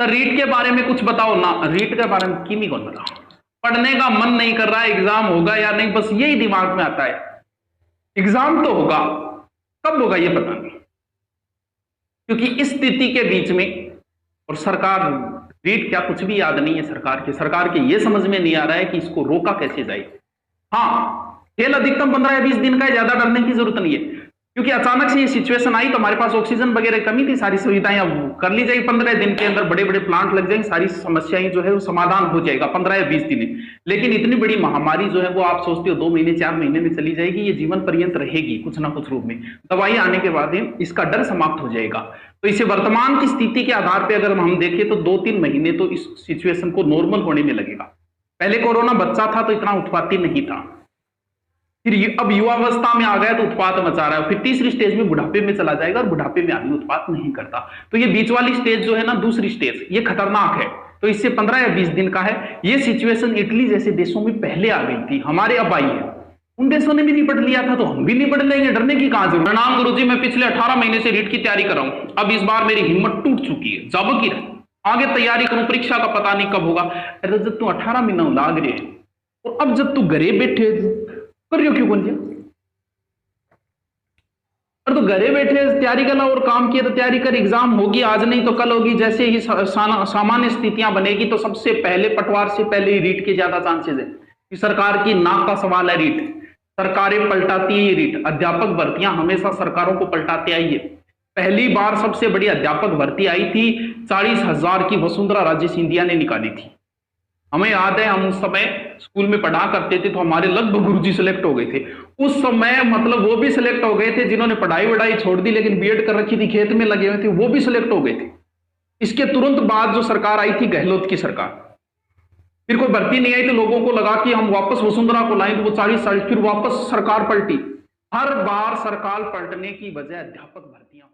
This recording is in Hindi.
तो रीट के बारे में कुछ बताओ ना। रीट के बारे में किमी कौन बताओ। पढ़ने का मन नहीं कर रहा है, एग्जाम होगा या नहीं, बस यही दिमाग में आता है। एग्जाम तो होगा, कब होगा ये पता नहीं। क्योंकि इस स्थिति के बीच में, और सरकार, रीट क्या कुछ भी याद नहीं है सरकार के ये समझ में नहीं आ रहा है कि इसको रोका कैसे जाए। हाँ, खेल अधिकतम 15 या 20 दिन का है, ज्यादा डरने की जरूरत नहीं है। क्योंकि अचानक से ये सिचुएशन आई तो हमारे पास ऑक्सीजन वगैरह कमी थी, सारी सुविधाएं अब कर ली जाएगी। 15 दिन के अंदर बड़े बड़े प्लांट लग जाएंगे, सारी समस्याएं जो है वो समाधान हो जाएगा 15 या 20 दिन में। लेकिन इतनी बड़ी महामारी जो है वो आप सोचते हो 2 महीने 4 महीने में चली जाएगी, ये जीवन पर्यंत रहेगी कुछ ना कुछ रूप में। दवाई आने के बाद इसका डर समाप्त हो जाएगा। तो इसे वर्तमान की स्थिति के आधार पर अगर हम देखें तो 2-3 महीने तो इस सिचुएशन को नॉर्मल होने में लगेगा। पहले कोरोना बच्चा था तो इतना उत्पाती नहीं था, फिर अब युवावस्था में आ गया तो उत्पात मचा रहा है, फिर तीसरी स्टेज में बुढ़ापे में चला जाएगा और बुढ़ापे में आदमी उत्पात नहीं करता। तो ये बीच वाली स्टेज जो है ना, दूसरी स्टेज, ये खतरनाक है। तो इससे 15 या 20 दिन का है। ये सिचुएशन इटली जैसे देशों में पहले आ गई थी, हमारे अब आई है। उन देशों ने भी निपट लिया था तो हम भी निपट लेंगे, डरने की कहां जरूरत। प्रणाम गुरुजी, मैं पिछले 18 महीने से रीट की तैयारी कर रहा हूं। अब इस बार मेरी हिम्मत टूट चुकी है, जब की आगे तैयारी करूं, परीक्षा का पता नहीं कब होगा। अरे जब तू 18 महीना लाग रहे हैं और अब जब तू घरे बैठे कर रही हो, क्यों बोल दिया? तो घरे बैठे तैयारी करना और काम किया तो तैयारी कर, एग्जाम होगी आज नहीं तो कल होगी। जैसे ही सामान्य स्थितियां बनेगी तो सबसे पहले पटवार से पहले रीट के ज्यादा चांसेस है कि सरकार की नाक का सवाल है रीट। सरकारें पलटाती है रीट, अध्यापक भर्तियां हमेशा सरकारों को पलटाते आई है। पहली बार सबसे बड़ी अध्यापक भर्ती आई थी 40,000 की, वसुंधरा राजे सिंधिया ने निकाली थी। हमें याद है, हम उस समय स्कूल में पढ़ा करते थे तो हमारे लगभग गुरुजी सिलेक्ट हो गए थे उस समय। मतलब वो भी सिलेक्ट हो गए थे जिन्होंने पढ़ाई वढ़ाई छोड़ दी लेकिन बीएड कर रखी थी, खेत में लगे हुए थे, वो भी सिलेक्ट हो गए थे। इसके तुरंत बाद जो सरकार आई थी गहलोत की सरकार, फिर कोई भर्ती नहीं आई तो लोगों को लगा कि हम वापस वसुंधरा को लाएं, तो वो 40 फिर वापस सरकार पलटी। हर बार सरकार पलटने की वजह अध्यापक भर्तियां